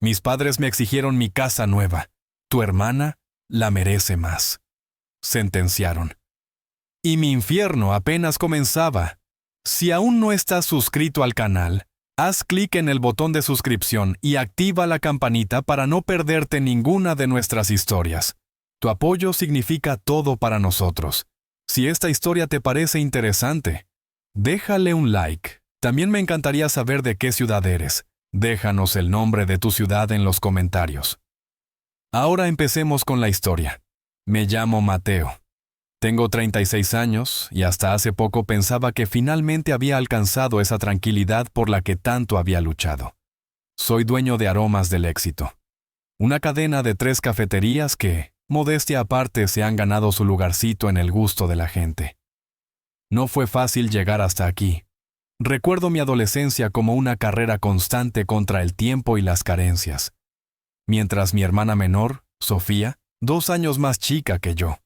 Mis padres me exigieron mi casa nueva. Tu hermana la merece más. Sentenciaron. Y mi infierno apenas comenzaba. Si aún no estás suscrito al canal, haz clic en el botón de suscripción y activa la campanita para no perderte ninguna de nuestras historias. Tu apoyo significa todo para nosotros. Si esta historia te parece interesante, déjale un like. También me encantaría saber de qué ciudad eres. Déjanos el nombre de tu ciudad en los comentarios. Ahora empecemos con la historia. Me llamo Mateo. Tengo 36 años y hasta hace poco pensaba que finalmente había alcanzado esa tranquilidad por la que tanto había luchado. Soy dueño de Aromas del Éxito, una cadena de 3 cafeterías que, modestia aparte, se han ganado su lugarcito en el gusto de la gente. No fue fácil llegar hasta aquí. Recuerdo mi adolescencia como una carrera constante contra el tiempo y las carencias. Mientras mi hermana menor, Sofía, 2 años más chica que yo,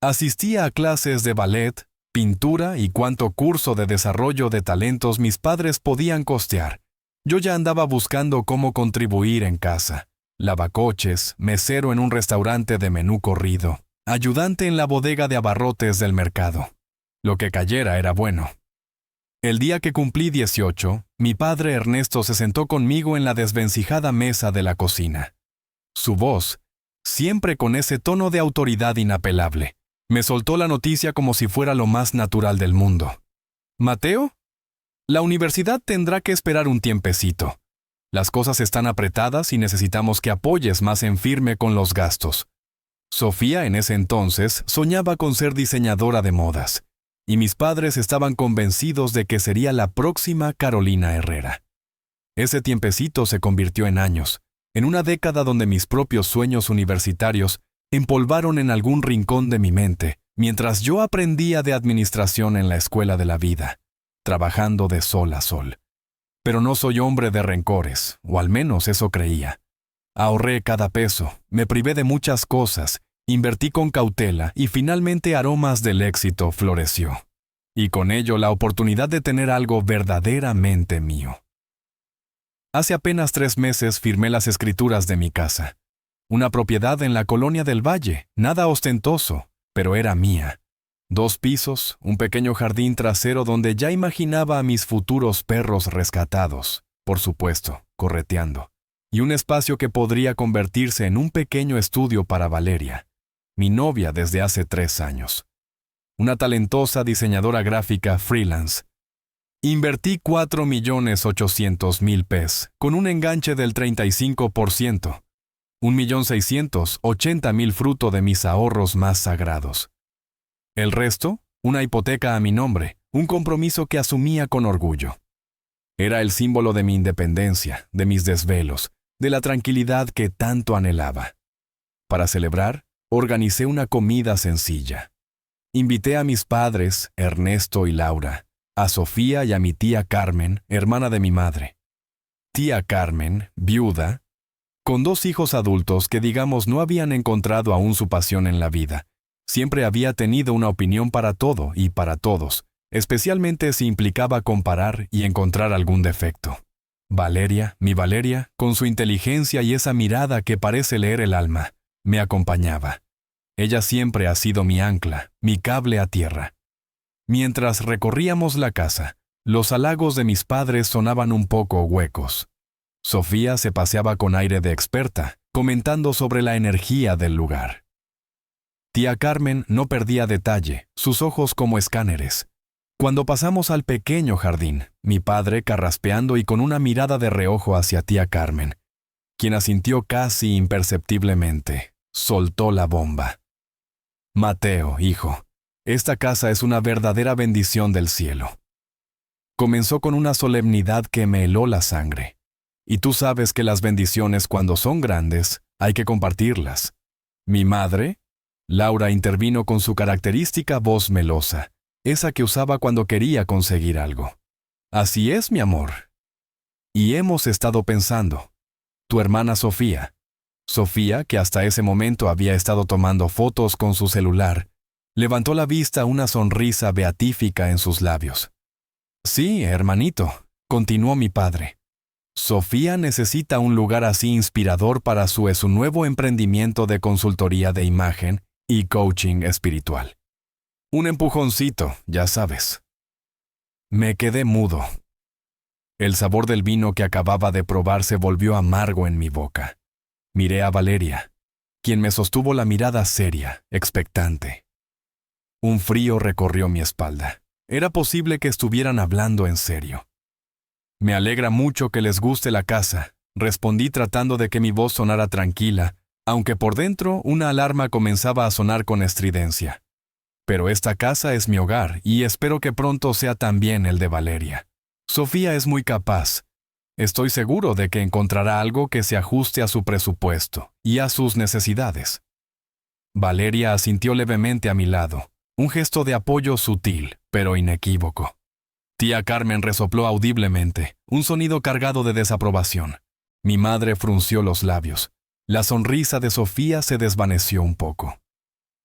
asistía a clases de ballet, pintura y cuanto curso de desarrollo de talentos mis padres podían costear. Yo ya andaba buscando cómo contribuir en casa. Lavacoches, mesero en un restaurante de menú corrido, ayudante en la bodega de abarrotes del mercado. Lo que cayera era bueno. El día que cumplí 18, mi padre Ernesto se sentó conmigo en la desvencijada mesa de la cocina. Su voz, siempre con ese tono de autoridad inapelable, me soltó la noticia como si fuera lo más natural del mundo. «Mateo, la universidad tendrá que esperar un tiempecito. Las cosas están apretadas y necesitamos que apoyes más en firme con los gastos». Sofía en ese entonces soñaba con ser diseñadora de modas, y mis padres estaban convencidos de que sería la próxima Carolina Herrera. Ese tiempecito se convirtió en años, en una década donde mis propios sueños universitarios empolvaron en algún rincón de mi mente, mientras yo aprendía de administración en la escuela de la vida, trabajando de sol a sol. Pero no soy hombre de rencores, o al menos eso creía. Ahorré cada peso, me privé de muchas cosas, invertí con cautela y finalmente Aromas del Éxito floreció. Y con ello la oportunidad de tener algo verdaderamente mío. Hace apenas 3 meses firmé las escrituras de mi casa. Una propiedad en la colonia del Valle, nada ostentoso, pero era mía. 2 pisos, un pequeño jardín trasero donde ya imaginaba a mis futuros perros rescatados, por supuesto, correteando, y un espacio que podría convertirse en un pequeño estudio para Valeria, mi novia desde hace 3 años. Una talentosa diseñadora gráfica freelance. Invertí 4.800.000 pesos, con un enganche del 35%. 1.680.000 fruto de mis ahorros más sagrados. El resto, una hipoteca a mi nombre, un compromiso que asumía con orgullo. Era el símbolo de mi independencia, de mis desvelos, de la tranquilidad que tanto anhelaba. Para celebrar, organicé una comida sencilla. Invité a mis padres, Ernesto y Laura, a Sofía y a mi tía Carmen, hermana de mi madre. Tía Carmen, viuda, con 2 hijos adultos que digamos no habían encontrado aún su pasión en la vida. Siempre había tenido una opinión para todo y para todos, especialmente si implicaba comparar y encontrar algún defecto. Valeria, mi Valeria, con su inteligencia y esa mirada que parece leer el alma, me acompañaba. Ella siempre ha sido mi ancla, mi cable a tierra. Mientras recorríamos la casa, los halagos de mis padres sonaban un poco huecos. Sofía se paseaba con aire de experta, comentando sobre la energía del lugar. Tía Carmen no perdía detalle, sus ojos como escáneres. Cuando pasamos al pequeño jardín, mi padre carraspeando y con una mirada de reojo hacia tía Carmen, quien asintió casi imperceptiblemente, soltó la bomba. «Mateo, hijo, esta casa es una verdadera bendición del cielo». Comenzó con una solemnidad que me heló la sangre. Y tú sabes que las bendiciones cuando son grandes, hay que compartirlas. Mi madre, Laura, intervino con su característica voz melosa, esa que usaba cuando quería conseguir algo. «Así es, mi amor. Y hemos estado pensando. Tu hermana Sofía». Sofía, que hasta ese momento había estado tomando fotos con su celular, levantó la vista, una sonrisa beatífica en sus labios. «Sí, hermanito», continuó mi padre. Sofía necesita un lugar así inspirador para su nuevo emprendimiento de consultoría de imagen y coaching espiritual. Un empujoncito, ya sabes. Me quedé mudo. El sabor del vino que acababa de probar se volvió amargo en mi boca. Miré a Valeria, quien me sostuvo la mirada seria, expectante. Un frío recorrió mi espalda. Era posible que estuvieran hablando en serio. Me alegra mucho que les guste la casa, respondí tratando de que mi voz sonara tranquila, aunque por dentro una alarma comenzaba a sonar con estridencia. Pero esta casa es mi hogar y espero que pronto sea también el de Valeria. Sofía es muy capaz. Estoy seguro de que encontrará algo que se ajuste a su presupuesto y a sus necesidades. Valeria asintió levemente a mi lado, un gesto de apoyo sutil, pero inequívoco. Tía Carmen resopló audiblemente, un sonido cargado de desaprobación. Mi madre frunció los labios. La sonrisa de Sofía se desvaneció un poco.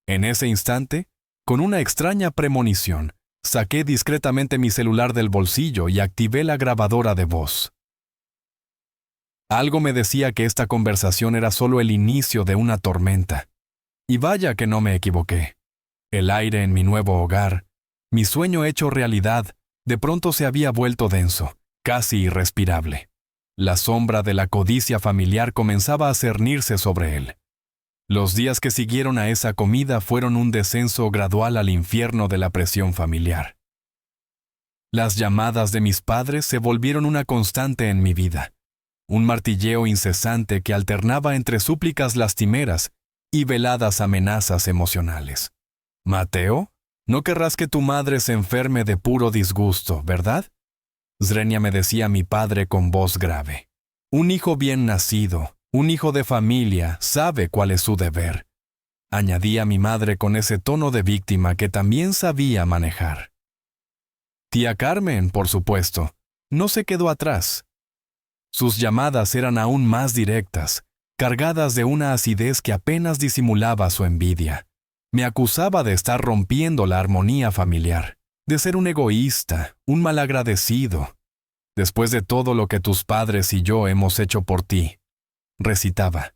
En ese instante, con una extraña premonición, saqué discretamente mi celular del bolsillo y activé la grabadora de voz. Algo me decía que esta conversación era solo el inicio de una tormenta. Y vaya que no me equivoqué. El aire en mi nuevo hogar, mi sueño hecho realidad, de pronto se había vuelto denso, casi irrespirable. La sombra de la codicia familiar comenzaba a cernirse sobre él. Los días que siguieron a esa comida fueron un descenso gradual al infierno de la presión familiar. Las llamadas de mis padres se volvieron una constante en mi vida, un martilleo incesante que alternaba entre súplicas lastimeras y veladas amenazas emocionales. «Mateo, no querrás que tu madre se enferme de puro disgusto, ¿verdad?», Zrenia me decía mi padre con voz grave. «Un hijo bien nacido, un hijo de familia, sabe cuál es su deber», añadía mi madre con ese tono de víctima que también sabía manejar. Tía Carmen, por supuesto, no se quedó atrás. Sus llamadas eran aún más directas, cargadas de una acidez que apenas disimulaba su envidia. Me acusaba de estar rompiendo la armonía familiar, de ser un egoísta, un malagradecido. «Después de todo lo que tus padres y yo hemos hecho por ti», recitaba,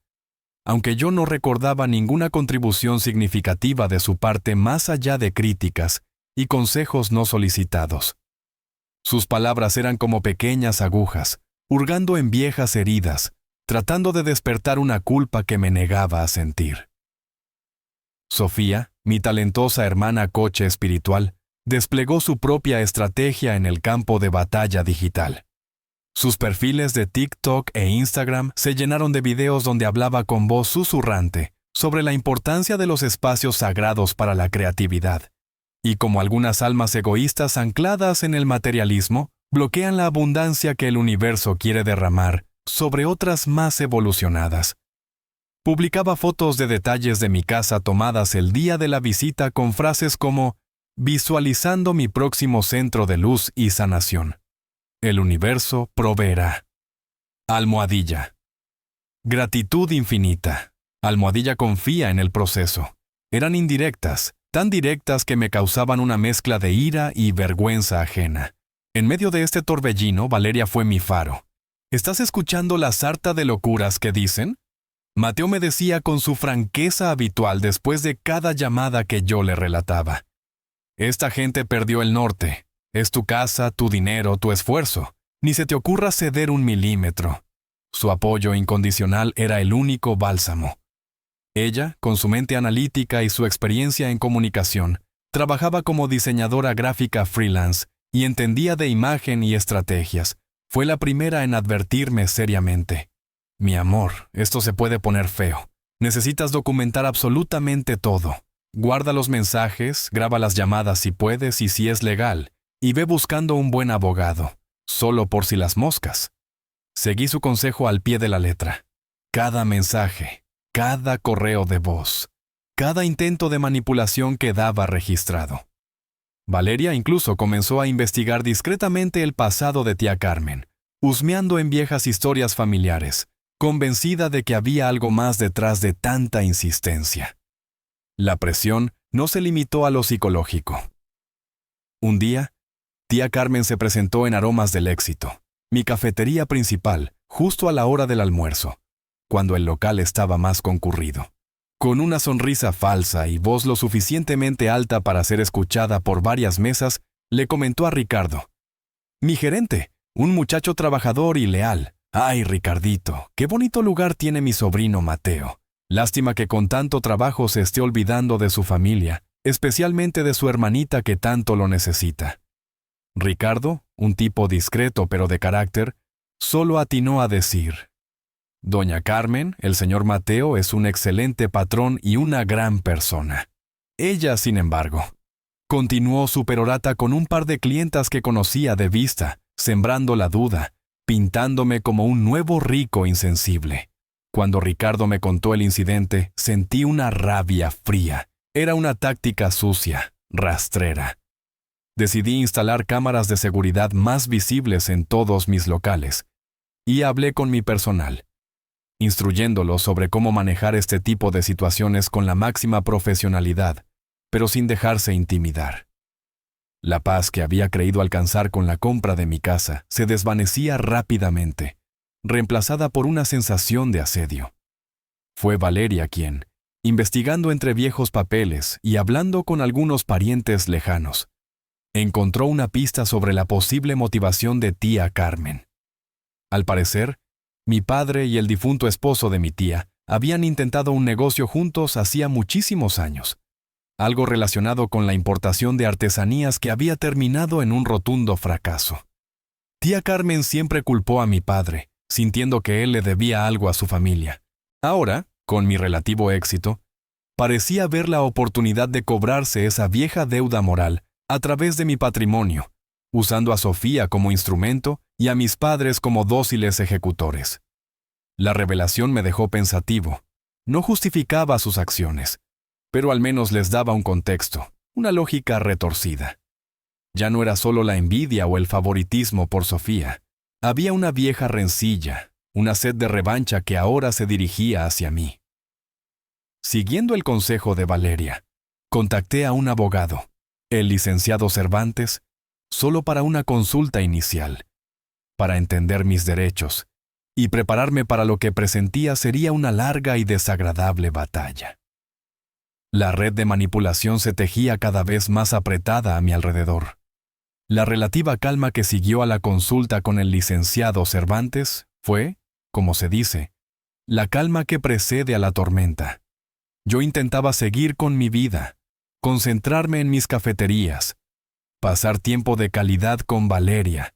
aunque yo no recordaba ninguna contribución significativa de su parte más allá de críticas y consejos no solicitados. Sus palabras eran como pequeñas agujas, hurgando en viejas heridas, tratando de despertar una culpa que me negaba a sentir. Sofía, mi talentosa hermana coche espiritual, desplegó su propia estrategia en el campo de batalla digital. Sus perfiles de TikTok e Instagram se llenaron de videos donde hablaba con voz susurrante sobre la importancia de los espacios sagrados para la creatividad, y como algunas almas egoístas ancladas en el materialismo, bloquean la abundancia que el universo quiere derramar sobre otras más evolucionadas. Publicaba fotos de detalles de mi casa tomadas el día de la visita con frases como «visualizando mi próximo centro de luz y sanación. El universo proveerá». Almohadilla. Gratitud infinita. Almohadilla confía en el proceso. Eran indirectas, tan directas que me causaban una mezcla de ira y vergüenza ajena. En medio de este torbellino, Valeria fue mi faro. «¿Estás escuchando la sarta de locuras que dicen?», Mateo me decía con su franqueza habitual después de cada llamada que yo le relataba. «Esta gente perdió el norte. Es tu casa, tu dinero, tu esfuerzo. Ni se te ocurra ceder un milímetro». Su apoyo incondicional era el único bálsamo. Ella, con su mente analítica y su experiencia en comunicación, trabajaba como diseñadora gráfica freelance y entendía de imagen y estrategias. Fue la primera en advertirme seriamente. «Mi amor, esto se puede poner feo. Necesitas documentar absolutamente todo. Guarda los mensajes, graba las llamadas si puedes y si es legal, y ve buscando un buen abogado, solo por si las moscas». Seguí su consejo al pie de la letra. Cada mensaje, cada correo de voz, cada intento de manipulación quedaba registrado. Valeria incluso comenzó a investigar discretamente el pasado de tía Carmen, husmeando en viejas historias familiares, convencida de que había algo más detrás de tanta insistencia. La presión no se limitó a lo psicológico. Un día, tía Carmen se presentó en Aromas del Éxito, mi cafetería principal, justo a la hora del almuerzo, cuando el local estaba más concurrido. Con una sonrisa falsa y voz lo suficientemente alta para ser escuchada por varias mesas, le comentó a Ricardo: «Mi gerente, un muchacho trabajador y leal. Ay, Ricardito, qué bonito lugar tiene mi sobrino Mateo. Lástima que con tanto trabajo se esté olvidando de su familia, especialmente de su hermanita que tanto lo necesita». Ricardo, un tipo discreto pero de carácter, solo atinó a decir: «Doña Carmen, el señor Mateo es un excelente patrón y una gran persona». Ella, sin embargo, continuó su perorata con un par de clientas que conocía de vista, sembrando la duda, pintándome como un nuevo rico insensible. Cuando Ricardo me contó el incidente, sentí una rabia fría. Era una táctica sucia, rastrera. Decidí instalar cámaras de seguridad más visibles en todos mis locales y hablé con mi personal, instruyéndolos sobre cómo manejar este tipo de situaciones con la máxima profesionalidad, pero sin dejarse intimidar. La paz que había creído alcanzar con la compra de mi casa se desvanecía rápidamente, reemplazada por una sensación de asedio. Fue Valeria quien, investigando entre viejos papeles y hablando con algunos parientes lejanos, encontró una pista sobre la posible motivación de tía Carmen. Al parecer, mi padre y el difunto esposo de mi tía habían intentado un negocio juntos hacía muchísimos años, algo relacionado con la importación de artesanías que había terminado en un rotundo fracaso. Tía Carmen siempre culpó a mi padre, sintiendo que él le debía algo a su familia. Ahora, con mi relativo éxito, parecía ver la oportunidad de cobrarse esa vieja deuda moral a través de mi patrimonio, usando a Sofía como instrumento y a mis padres como dóciles ejecutores. La revelación me dejó pensativo. No justificaba sus acciones, pero al menos les daba un contexto, una lógica retorcida. Ya no era solo la envidia o el favoritismo por Sofía. Había una vieja rencilla, una sed de revancha que ahora se dirigía hacia mí. Siguiendo el consejo de Valeria, contacté a un abogado, el licenciado Cervantes, solo para una consulta inicial, para entender mis derechos y prepararme para lo que presentía sería una larga y desagradable batalla. La red de manipulación se tejía cada vez más apretada a mi alrededor. La relativa calma que siguió a la consulta con el licenciado Cervantes fue, como se dice, la calma que precede a la tormenta. Yo intentaba seguir con mi vida, concentrarme en mis cafeterías, pasar tiempo de calidad con Valeria,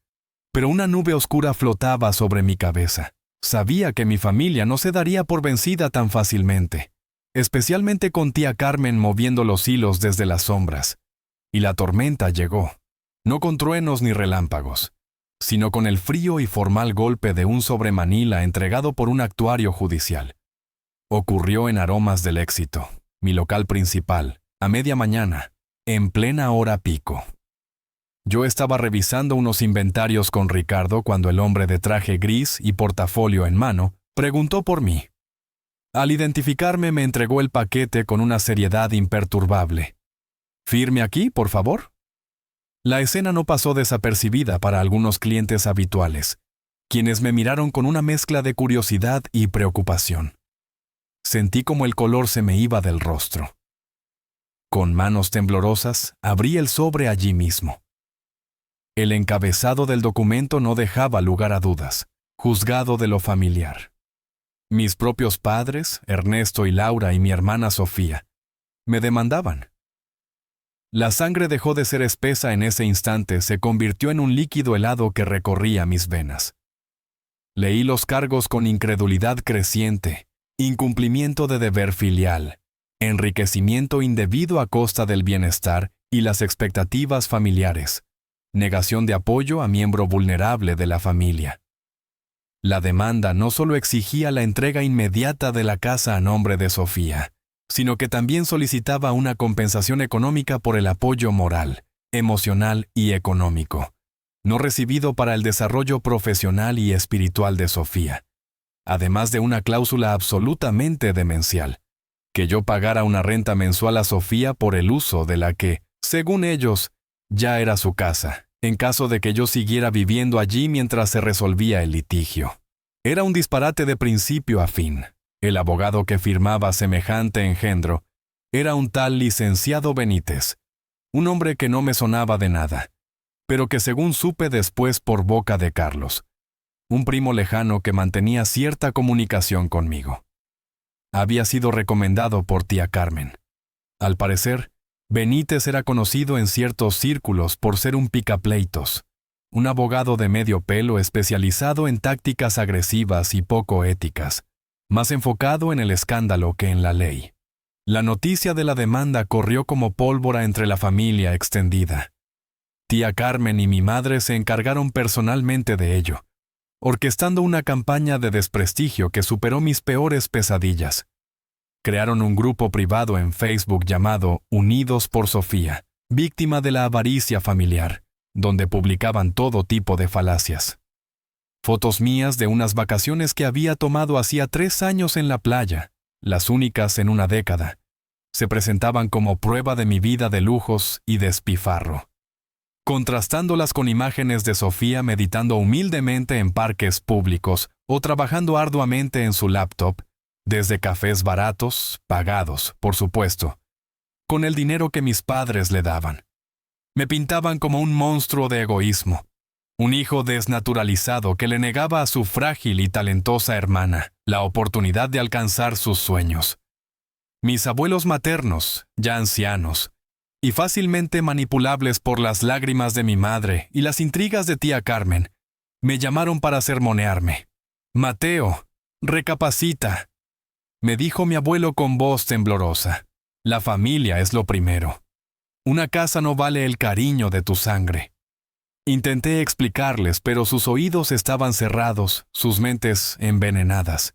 pero una nube oscura flotaba sobre mi cabeza. Sabía que mi familia no se daría por vencida tan fácilmente, especialmente con tía Carmen moviendo los hilos desde las sombras. Y la tormenta llegó, no con truenos ni relámpagos, sino con el frío y formal golpe de un sobremanila entregado por un actuario judicial. Ocurrió en Aromas del Éxito, mi local principal, a media mañana, en plena hora pico. Yo estaba revisando unos inventarios con Ricardo cuando el hombre de traje gris y portafolio en mano preguntó por mí. Al identificarme me entregó el paquete con una seriedad imperturbable. «¿Firme aquí, por favor?» La escena no pasó desapercibida para algunos clientes habituales, quienes me miraron con una mezcla de curiosidad y preocupación. Sentí como el color se me iba del rostro. Con manos temblorosas, abrí el sobre allí mismo. El encabezado del documento no dejaba lugar a dudas. Juzgado de lo familiar. Mis propios padres, Ernesto y Laura y mi hermana Sofía, me demandaban. La sangre dejó de ser espesa en ese instante, se convirtió en un líquido helado que recorría mis venas. Leí los cargos con incredulidad creciente, incumplimiento de deber filial, enriquecimiento indebido a costa del bienestar y las expectativas familiares, negación de apoyo a miembro vulnerable de la familia. La demanda no solo exigía la entrega inmediata de la casa a nombre de Sofía, sino que también solicitaba una compensación económica por el apoyo moral, emocional y económico, no recibido para el desarrollo profesional y espiritual de Sofía, además de una cláusula absolutamente demencial, que yo pagara una renta mensual a Sofía por el uso de la que, según ellos, ya era su casa, en caso de que yo siguiera viviendo allí mientras se resolvía el litigio. Era un disparate de principio a fin. El abogado que firmaba semejante engendro era un tal licenciado Benítez, un hombre que no me sonaba de nada, pero que según supe después por boca de Carlos, un primo lejano que mantenía cierta comunicación conmigo. Había sido recomendado por tía Carmen. Al parecer, Benítez era conocido en ciertos círculos por ser un picapleitos, un abogado de medio pelo especializado en tácticas agresivas y poco éticas, más enfocado en el escándalo que en la ley. La noticia de la demanda corrió como pólvora entre la familia extendida. Tía Carmen y mi madre se encargaron personalmente de ello, orquestando una campaña de desprestigio que superó mis peores pesadillas. Crearon un grupo privado en Facebook llamado Unidos por Sofía, víctima de la avaricia familiar, donde publicaban todo tipo de falacias. Fotos mías de unas vacaciones que había tomado hacía 3 años en la playa, las únicas en una década, se presentaban como prueba de mi vida de lujos y despilfarro, contrastándolas con imágenes de Sofía meditando humildemente en parques públicos o trabajando arduamente en su laptop, desde cafés baratos, pagados, por supuesto, con el dinero que mis padres le daban. Me pintaban como un monstruo de egoísmo, un hijo desnaturalizado que le negaba a su frágil y talentosa hermana la oportunidad de alcanzar sus sueños. Mis abuelos maternos, ya ancianos, y fácilmente manipulables por las lágrimas de mi madre y las intrigas de tía Carmen, me llamaron para sermonearme. «Mateo, recapacita», me dijo mi abuelo con voz temblorosa. «La familia es lo primero. Una casa no vale el cariño de tu sangre». Intenté explicarles, pero sus oídos estaban cerrados, sus mentes envenenadas.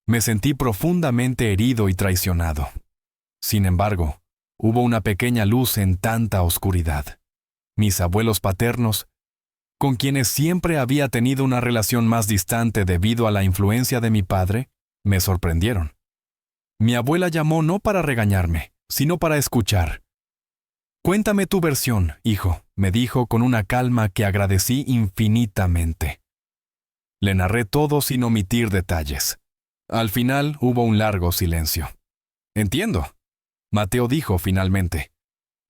Me sentí profundamente herido y traicionado. Sin embargo, hubo una pequeña luz en tanta oscuridad. Mis abuelos paternos, con quienes siempre había tenido una relación más distante debido a la influencia de mi padre, me sorprendieron. Mi abuela llamó no para regañarme, sino para escuchar. «Cuéntame tu versión, hijo», me dijo con una calma que agradecí infinitamente. Le narré todo sin omitir detalles. Al final hubo un largo silencio. «Entiendo», Mateo dijo finalmente.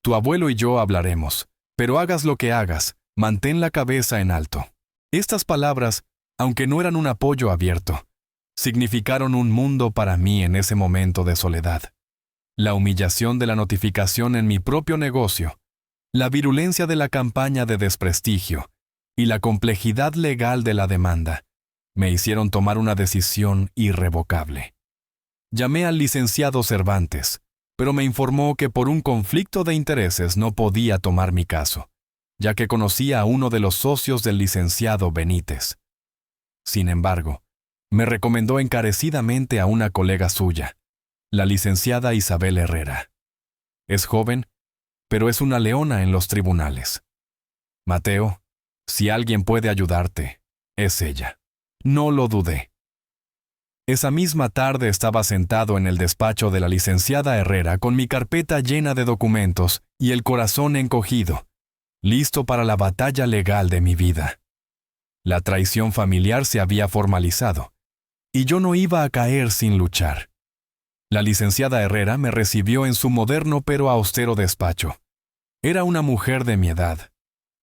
«Tu abuelo y yo hablaremos, pero hagas lo que hagas, mantén la cabeza en alto». Estas palabras, aunque no eran un apoyo abierto, significaron un mundo para mí en ese momento de soledad. La humillación de la notificación en mi propio negocio, la virulencia de la campaña de desprestigio y la complejidad legal de la demanda me hicieron tomar una decisión irrevocable. Llamé al licenciado Cervantes, pero me informó que por un conflicto de intereses no podía tomar mi caso, ya que conocía a uno de los socios del licenciado Benítez. Sin embargo, me recomendó encarecidamente a una colega suya, la licenciada Isabel Herrera. Es joven, pero es una leona en los tribunales. «Mateo, si alguien puede ayudarte, es ella». No lo dudé. Esa misma tarde estaba sentado en el despacho de la licenciada Herrera con mi carpeta llena de documentos y el corazón encogido, listo para la batalla legal de mi vida. La traición familiar se había formalizado, y yo no iba a caer sin luchar. La licenciada Herrera me recibió en su moderno pero austero despacho. Era una mujer de mi edad,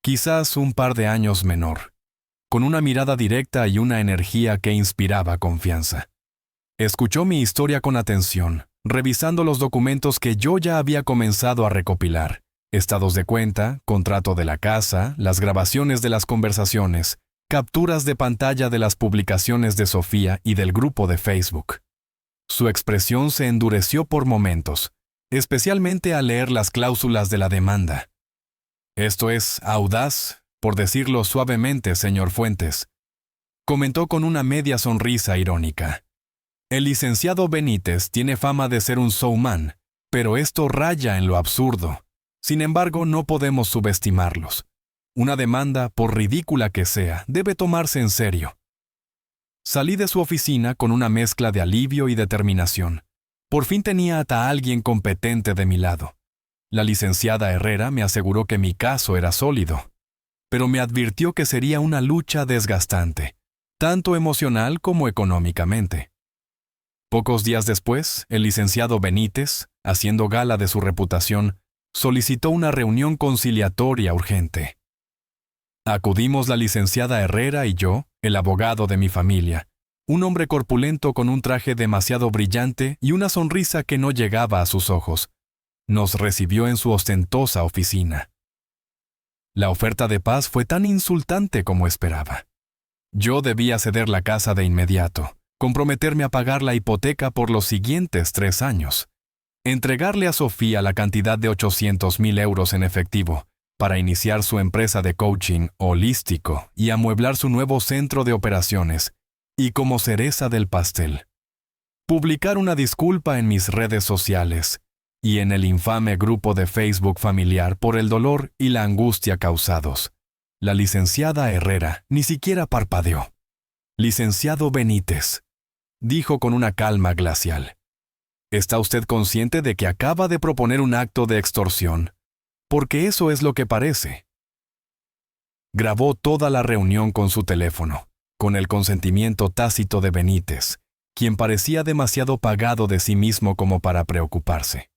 quizás un par de años menor, con una mirada directa y una energía que inspiraba confianza. Escuchó mi historia con atención, revisando los documentos que yo ya había comenzado a recopilar: estados de cuenta, contrato de la casa, las grabaciones de las conversaciones, capturas de pantalla de las publicaciones de Sofía y del grupo de Facebook. Su expresión se endureció por momentos, especialmente al leer las cláusulas de la demanda. «Esto es audaz, por decirlo suavemente, señor Fuentes», comentó con una media sonrisa irónica. «El licenciado Benítez tiene fama de ser un showman, pero esto raya en lo absurdo. Sin embargo, no podemos subestimarlos. Una demanda, por ridícula que sea, debe tomarse en serio». Salí de su oficina con una mezcla de alivio y determinación. Por fin tenía a alguien competente de mi lado. La licenciada Herrera me aseguró que mi caso era sólido. pero me advirtió que sería una lucha desgastante, tanto emocional como económicamente. Pocos días después, el licenciado Benítez, haciendo gala de su reputación, solicitó una reunión conciliatoria urgente. Acudimos la licenciada Herrera y yo, el abogado de mi familia, un hombre corpulento con un traje demasiado brillante y una sonrisa que no llegaba a sus ojos. Nos recibió en su ostentosa oficina. La oferta de paz fue tan insultante como esperaba. Yo debía ceder la casa de inmediato, comprometerme a pagar la hipoteca por los siguientes 3 años, entregarle a Sofía la cantidad de 800,000 euros en efectivo para iniciar su empresa de coaching holístico y amueblar su nuevo centro de operaciones, y como cereza del pastel, publicar una disculpa en mis redes sociales y en el infame grupo de Facebook familiar por el dolor y la angustia causados. La licenciada Herrera ni siquiera parpadeó. «Licenciado Benítez», dijo con una calma glacial, «¿está usted consciente de que acaba de proponer un acto de extorsión? Porque eso es lo que parece». Grabó toda la reunión con su teléfono, con el consentimiento tácito de Benítez, quien parecía demasiado pagado de sí mismo como para preocuparse.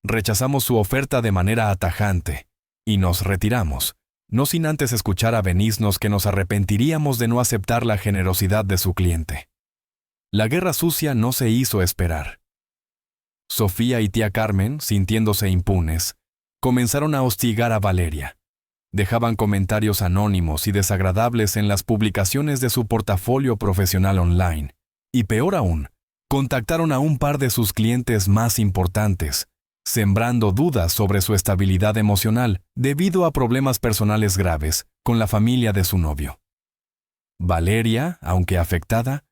Rechazamos su oferta de manera atajante y nos retiramos, no sin antes escuchar avenirnos que nos arrepentiríamos de no aceptar la generosidad de su cliente. La guerra sucia no se hizo esperar. Sofía y tía Carmen, sintiéndose impunes, comenzaron a hostigar a Valeria. Dejaban comentarios anónimos y desagradables en las publicaciones de su portafolio profesional online. Y peor aún, contactaron a un par de sus clientes más importantes, sembrando dudas sobre su estabilidad emocional debido a problemas personales graves con la familia de su novio. Valeria, aunque afectada,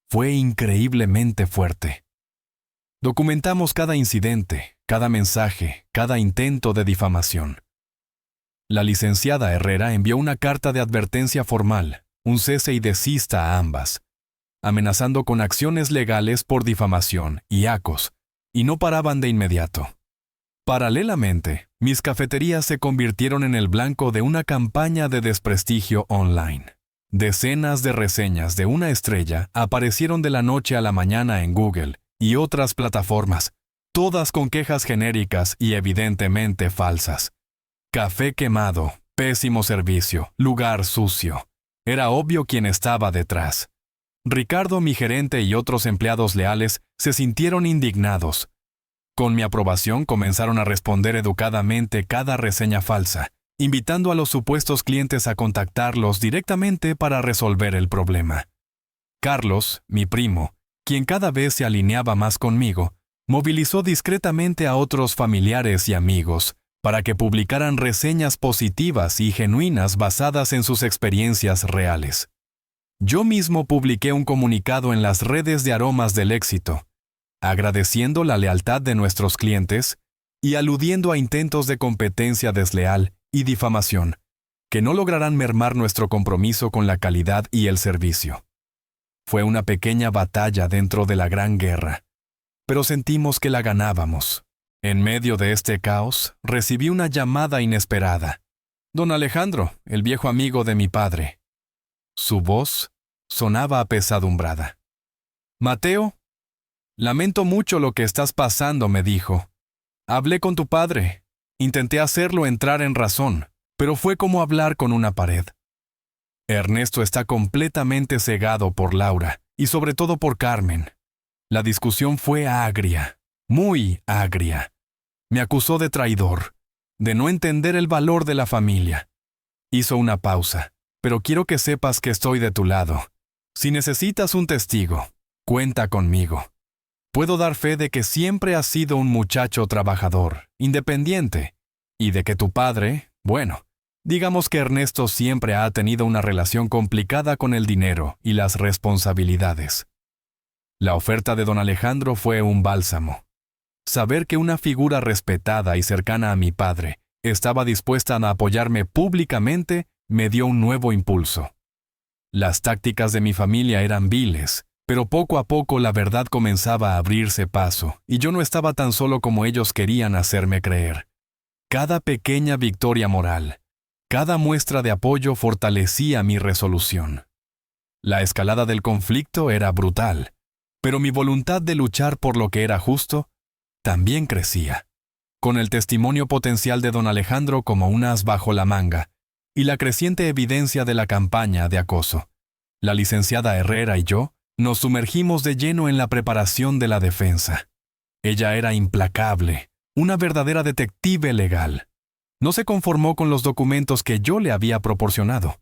fue increíblemente fuerte. Documentamos cada incidente, cada mensaje, cada intento de difamación. La licenciada Herrera envió una carta de advertencia formal, un cese y desista a ambas, amenazando con acciones legales por difamación y acos, y no paraban de inmediato. Paralelamente, mis cafeterías se convirtieron en el blanco de una campaña de desprestigio online. Decenas de reseñas de una estrella aparecieron de la noche a la mañana en Google y otras plataformas, todas con quejas genéricas y evidentemente falsas. Café quemado, pésimo servicio, lugar sucio. Era obvio quién estaba detrás. Ricardo, mi gerente y otros empleados leales se sintieron indignados. Con mi aprobación comenzaron a responder educadamente cada reseña falsa, invitando a los supuestos clientes a contactarlos directamente para resolver el problema. Carlos, mi primo, quien cada vez se alineaba más conmigo, movilizó discretamente a otros familiares y amigos para que publicaran reseñas positivas y genuinas basadas en sus experiencias reales. Yo mismo publiqué un comunicado en las redes de Aromas del Éxito, agradeciendo la lealtad de nuestros clientes y aludiendo a intentos de competencia desleal y difamación, que no lograrán mermar nuestro compromiso con la calidad y el servicio. Fue una pequeña batalla dentro de la gran guerra, pero sentimos que la ganábamos. En medio de este caos, recibí una llamada inesperada. Don Alejandro, el viejo amigo de mi padre. Su voz sonaba apesadumbrada. «Mateo, lamento mucho lo que estás pasando», me dijo. «Hablé con tu padre. Intenté hacerlo entrar en razón, pero fue como hablar con una pared. Ernesto está completamente cegado por Laura, y sobre todo por Carmen. La discusión fue agria, muy agria. Me acusó de traidor, de no entender el valor de la familia. Hizo una pausa, pero quiero que sepas que estoy de tu lado. Si necesitas un testigo, cuenta conmigo. Puedo dar fe de que siempre has sido un muchacho trabajador, independiente, y de que tu padre, bueno, digamos que Ernesto siempre ha tenido una relación complicada con el dinero y las responsabilidades». La oferta de don Alejandro fue un bálsamo. Saber que una figura respetada y cercana a mi padre estaba dispuesta a apoyarme públicamente me dio un nuevo impulso. Las tácticas de mi familia eran viles, pero poco a poco la verdad comenzaba a abrirse paso, y yo no estaba tan solo como ellos querían hacerme creer. Cada pequeña victoria moral, cada muestra de apoyo fortalecía mi resolución. La escalada del conflicto era brutal, pero mi voluntad de luchar por lo que era justo también crecía, con el testimonio potencial de don Alejandro como un as bajo la manga y la creciente evidencia de la campaña de acoso. La licenciada Herrera y yo nos sumergimos de lleno en la preparación de la defensa. Ella era implacable, una verdadera detective legal. No se conformó con los documentos que yo le había proporcionado.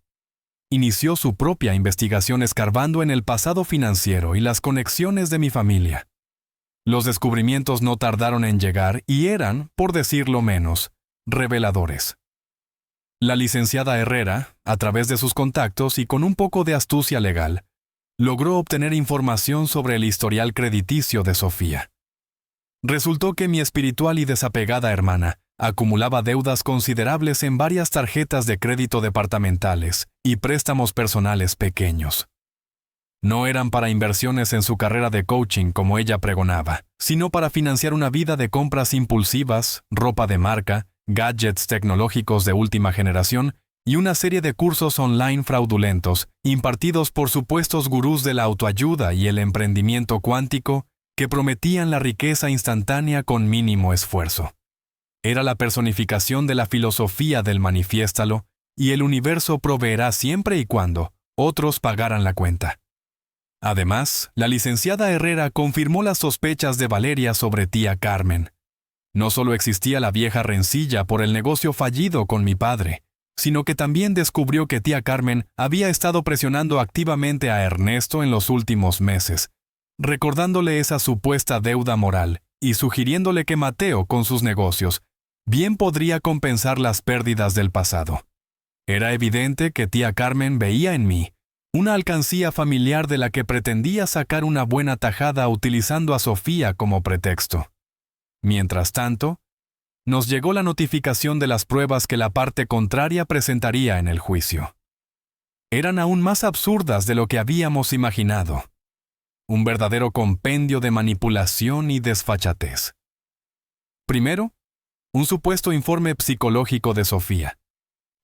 Inició su propia investigación escarbando en el pasado financiero y las conexiones de mi familia. Los descubrimientos no tardaron en llegar y eran, por decirlo menos, reveladores. La licenciada Herrera, a través de sus contactos y con un poco de astucia legal, logró obtener información sobre el historial crediticio de Sofía. Resultó que mi espiritual y desapegada hermana acumulaba deudas considerables en varias tarjetas de crédito departamentales y préstamos personales pequeños. No eran para inversiones en su carrera de coaching como ella pregonaba, sino para financiar una vida de compras impulsivas, ropa de marca, gadgets tecnológicos de última generación y una serie de cursos online fraudulentos impartidos por supuestos gurús de la autoayuda y el emprendimiento cuántico que prometían la riqueza instantánea con mínimo esfuerzo. Era la personificación de la filosofía del manifiéstalo y el universo proveerá siempre y cuando otros pagaran la cuenta. Además, la licenciada Herrera confirmó las sospechas de Valeria sobre tía Carmen. No solo existía la vieja rencilla por el negocio fallido con mi padre, sino que también descubrió que tía Carmen había estado presionando activamente a Ernesto en los últimos meses, recordándole esa supuesta deuda moral y sugiriéndole que Mateo, con sus negocios, bien podría compensar las pérdidas del pasado. Era evidente que tía Carmen veía en mí una alcancía familiar de la que pretendía sacar una buena tajada utilizando a Sofía como pretexto. Mientras tanto, nos llegó la notificación de las pruebas que la parte contraria presentaría en el juicio. Eran aún más absurdas de lo que habíamos imaginado. Un verdadero compendio de manipulación y desfachatez. Primero, un supuesto informe psicológico de Sofía,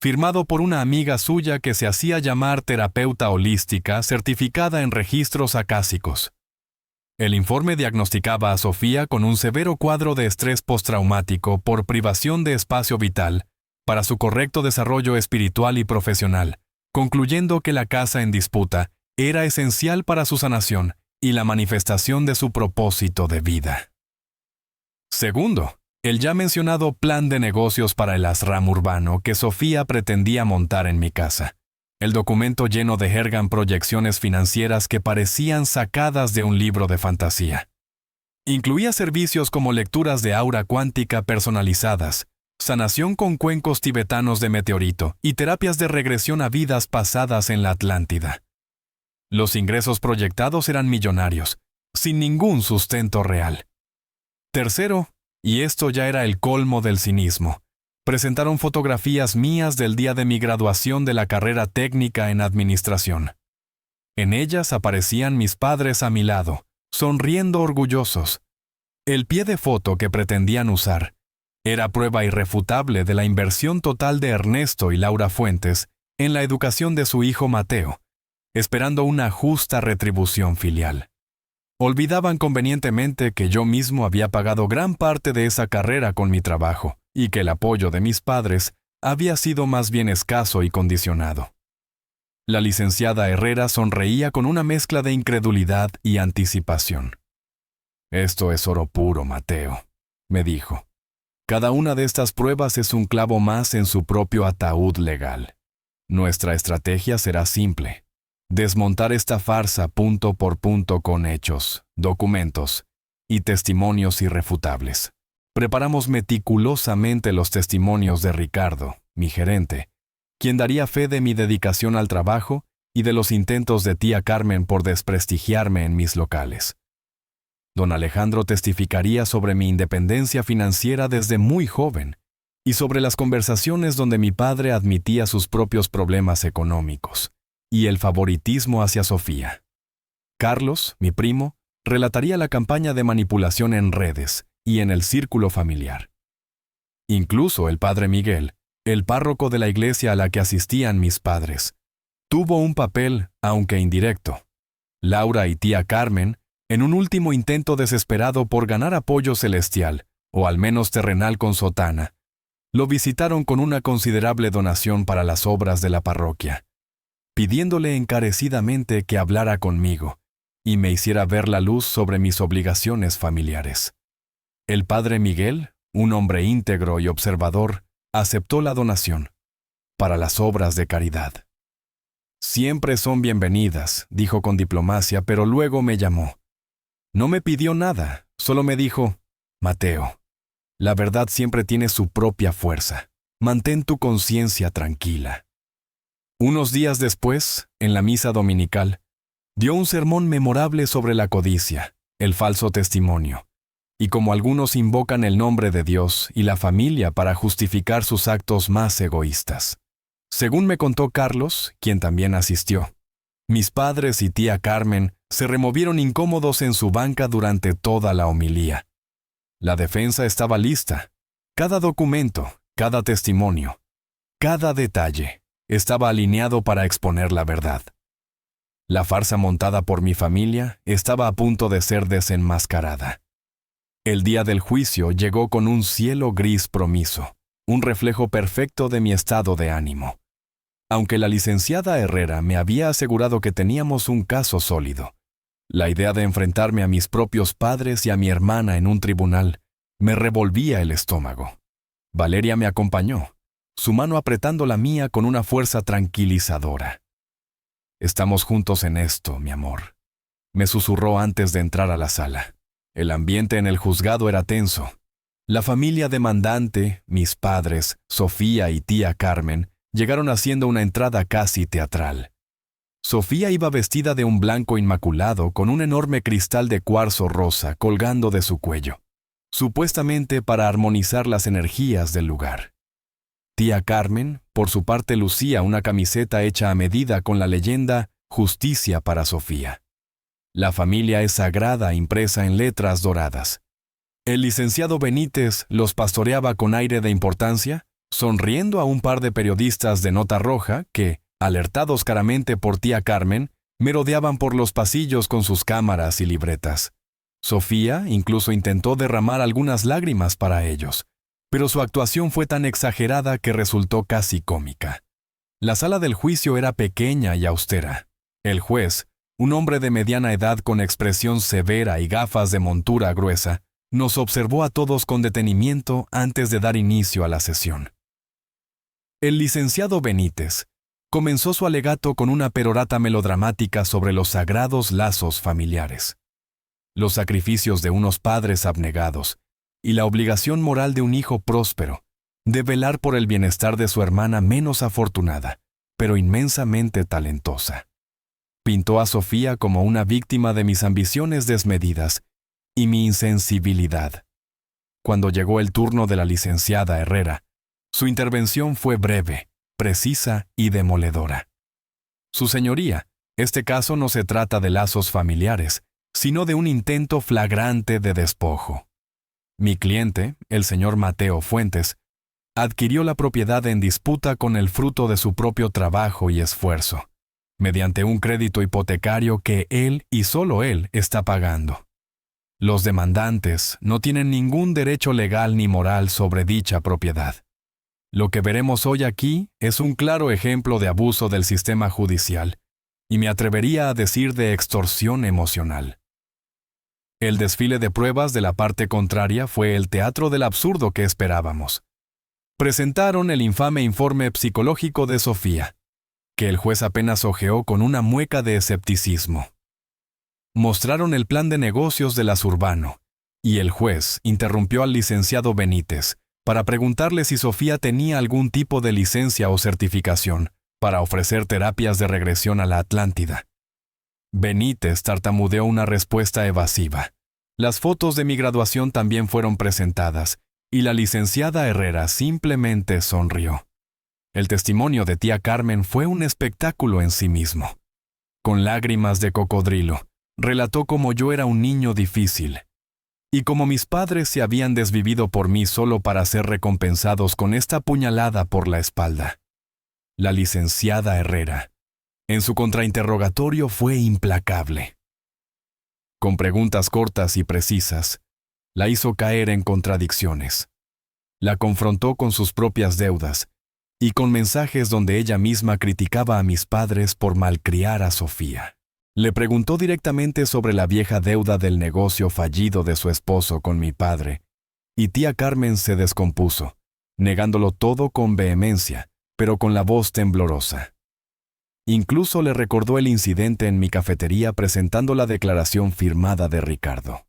firmado por una amiga suya que se hacía llamar terapeuta holística certificada en registros acásicos. El informe diagnosticaba a Sofía con un severo cuadro de estrés postraumático por privación de espacio vital para su correcto desarrollo espiritual y profesional, concluyendo que la casa en disputa era esencial para su sanación y la manifestación de su propósito de vida. Segundo, el ya mencionado plan de negocios para el ashram urbano que Sofía pretendía montar en mi casa. El documento lleno de jergan proyecciones financieras que parecían sacadas de un libro de fantasía. Incluía servicios como lecturas de aura cuántica personalizadas, sanación con cuencos tibetanos de meteorito y terapias de regresión a vidas pasadas en la Atlántida. Los ingresos proyectados eran millonarios, sin ningún sustento real. Tercero, y esto ya era el colmo del cinismo, presentaron fotografías mías del día de mi graduación de la carrera técnica en administración. En ellas aparecían mis padres a mi lado, sonriendo orgullosos. El pie de foto que pretendían usar era prueba irrefutable de la inversión total de Ernesto y Laura Fuentes en la educación de su hijo Mateo, esperando una justa retribución filial. Olvidaban convenientemente que yo mismo había pagado gran parte de esa carrera con mi trabajo, y que el apoyo de mis padres había sido más bien escaso y condicionado. La licenciada Herrera sonreía con una mezcla de incredulidad y anticipación. «Esto es oro puro, Mateo», me dijo. «Cada una de estas pruebas es un clavo más en su propio ataúd legal. Nuestra estrategia será simple. Desmontar esta farsa punto por punto con hechos, documentos y testimonios irrefutables. Preparamos meticulosamente los testimonios de Ricardo, mi gerente, quien daría fe de mi dedicación al trabajo y de los intentos de tía Carmen por desprestigiarme en mis locales. Don Alejandro testificaría sobre mi independencia financiera desde muy joven y sobre las conversaciones donde mi padre admitía sus propios problemas económicos y el favoritismo hacia Sofía. Carlos, mi primo, relataría la campaña de manipulación en redes y en el círculo familiar. Incluso el padre Miguel, el párroco de la iglesia a la que asistían mis padres, tuvo un papel, aunque indirecto. Laura y tía Carmen, en un último intento desesperado por ganar apoyo celestial, o al menos terrenal con sotana, lo visitaron con una considerable donación para las obras de la parroquia, pidiéndole encarecidamente que hablara conmigo y me hiciera ver la luz sobre mis obligaciones familiares. El padre Miguel, un hombre íntegro y observador, aceptó la donación para las obras de caridad. Siempre son bienvenidas, dijo con diplomacia, pero luego me llamó. No me pidió nada, solo me dijo, Mateo, la verdad siempre tiene su propia fuerza. Mantén tu conciencia tranquila. Unos días después, en la misa dominical, dio un sermón memorable sobre la codicia, el falso testimonio, y como algunos invocan el nombre de Dios y la familia para justificar sus actos más egoístas. Según me contó Carlos, quien también asistió, mis padres y tía Carmen se removieron incómodos en su banca durante toda la homilía. La defensa estaba lista. Cada documento, cada testimonio, cada detalle estaba alineado para exponer la verdad. La farsa montada por mi familia estaba a punto de ser desenmascarada. El día del juicio llegó con un cielo gris promiso, un reflejo perfecto de mi estado de ánimo. Aunque la licenciada Herrera me había asegurado que teníamos un caso sólido, la idea de enfrentarme a mis propios padres y a mi hermana en un tribunal me revolvía el estómago. Valeria me acompañó, su mano apretando la mía con una fuerza tranquilizadora. Estamos juntos en esto, mi amor, me susurró antes de entrar a la sala. El ambiente en el juzgado era tenso. La familia demandante, mis padres, Sofía y tía Carmen, llegaron haciendo una entrada casi teatral. Sofía iba vestida de un blanco inmaculado con un enorme cristal de cuarzo rosa colgando de su cuello, supuestamente para armonizar las energías del lugar. Tía Carmen, por su parte, lucía una camiseta hecha a medida con la leyenda Justicia para Sofía. La familia es sagrada impresa en letras doradas. El licenciado Benítez los pastoreaba con aire de importancia, sonriendo a un par de periodistas de nota roja que, alertados caramente por tía Carmen, merodeaban por los pasillos con sus cámaras y libretas. Sofía incluso intentó derramar algunas lágrimas para ellos, pero su actuación fue tan exagerada que resultó casi cómica. La sala del juicio era pequeña y austera. El juez, un hombre de mediana edad con expresión severa y gafas de montura gruesa, nos observó a todos con detenimiento antes de dar inicio a la sesión. El licenciado Benítez comenzó su alegato con una perorata melodramática sobre los sagrados lazos familiares, los sacrificios de unos padres abnegados y la obligación moral de un hijo próspero de velar por el bienestar de su hermana menos afortunada, pero inmensamente talentosa. Pintó a Sofía como una víctima de mis ambiciones desmedidas y mi insensibilidad. Cuando llegó el turno de la licenciada Herrera, su intervención fue breve, precisa y demoledora. Su señoría, este caso no se trata de lazos familiares, sino de un intento flagrante de despojo. Mi cliente, el señor Mateo Fuentes, adquirió la propiedad en disputa con el fruto de su propio trabajo y esfuerzo, mediante un crédito hipotecario que él y solo él está pagando. Los demandantes no tienen ningún derecho legal ni moral sobre dicha propiedad. Lo que veremos hoy aquí es un claro ejemplo de abuso del sistema judicial, y me atrevería a decir de extorsión emocional. El desfile de pruebas de la parte contraria fue el teatro del absurdo que esperábamos. Presentaron el infame informe psicológico de Sofía, que el juez apenas hojeó con una mueca de escepticismo. Mostraron el plan de negocios de las Urbano, y el juez interrumpió al licenciado Benítez para preguntarle si Sofía tenía algún tipo de licencia o certificación para ofrecer terapias de regresión a la Atlántida. Benítez tartamudeó una respuesta evasiva. Las fotos de mi graduación también fueron presentadas, y la licenciada Herrera simplemente sonrió. El testimonio de tía Carmen fue un espectáculo en sí mismo. Con lágrimas de cocodrilo, relató cómo yo era un niño difícil, Y como mis padres se habían desvivido por mí solo para ser recompensados con esta puñalada por la espalda. La licenciada Herrera, en su contrainterrogatorio, fue implacable. Con preguntas cortas y precisas, la hizo caer en contradicciones. La confrontó con sus propias deudas y con mensajes donde ella misma criticaba a mis padres por malcriar a Sofía. Le preguntó directamente sobre la vieja deuda del negocio fallido de su esposo con mi padre, y tía Carmen se descompuso, negándolo todo con vehemencia, pero con la voz temblorosa. Incluso le recordó el incidente en mi cafetería presentando la declaración firmada de Ricardo.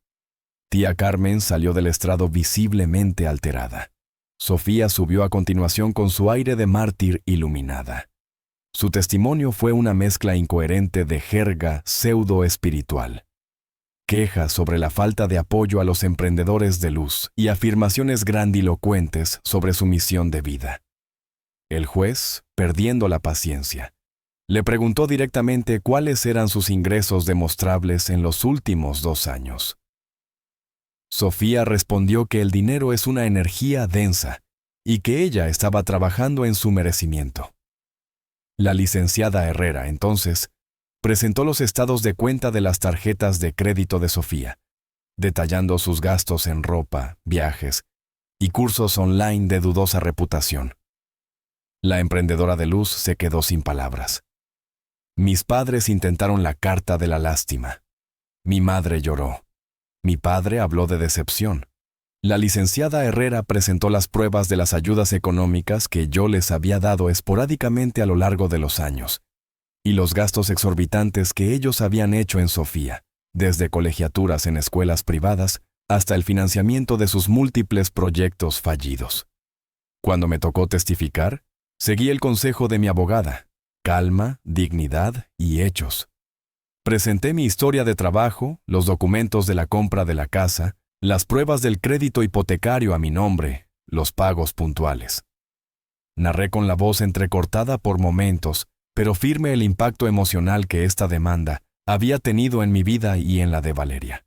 Tía Carmen salió del estrado visiblemente alterada. Sofía subió a continuación con su aire de mártir iluminada. Su testimonio fue una mezcla incoherente de jerga pseudo-espiritual, quejas sobre la falta de apoyo a los emprendedores de luz y afirmaciones grandilocuentes sobre su misión de vida. El juez, perdiendo la paciencia, le preguntó directamente cuáles eran sus ingresos demostrables en los últimos 2 años. Sofía respondió que el dinero es una energía densa y que ella estaba trabajando en su merecimiento. La licenciada Herrera, entonces, presentó los estados de cuenta de las tarjetas de crédito de Sofía, detallando sus gastos en ropa, viajes y cursos online de dudosa reputación. La emprendedora de luz se quedó sin palabras. Mis padres intentaron la carta de la lástima. Mi madre lloró. Mi padre habló de decepción. La licenciada Herrera presentó las pruebas de las ayudas económicas que yo les había dado esporádicamente a lo largo de los años, y los gastos exorbitantes que ellos habían hecho en Sofía, desde colegiaturas en escuelas privadas hasta el financiamiento de sus múltiples proyectos fallidos. Cuando me tocó testificar, seguí el consejo de mi abogada: calma, dignidad y hechos. Presenté mi historia de trabajo, los documentos de la compra de la casa, las pruebas del crédito hipotecario a mi nombre, los pagos puntuales. Narré con la voz entrecortada por momentos, pero firme, el impacto emocional que esta demanda había tenido en mi vida y en la de Valeria.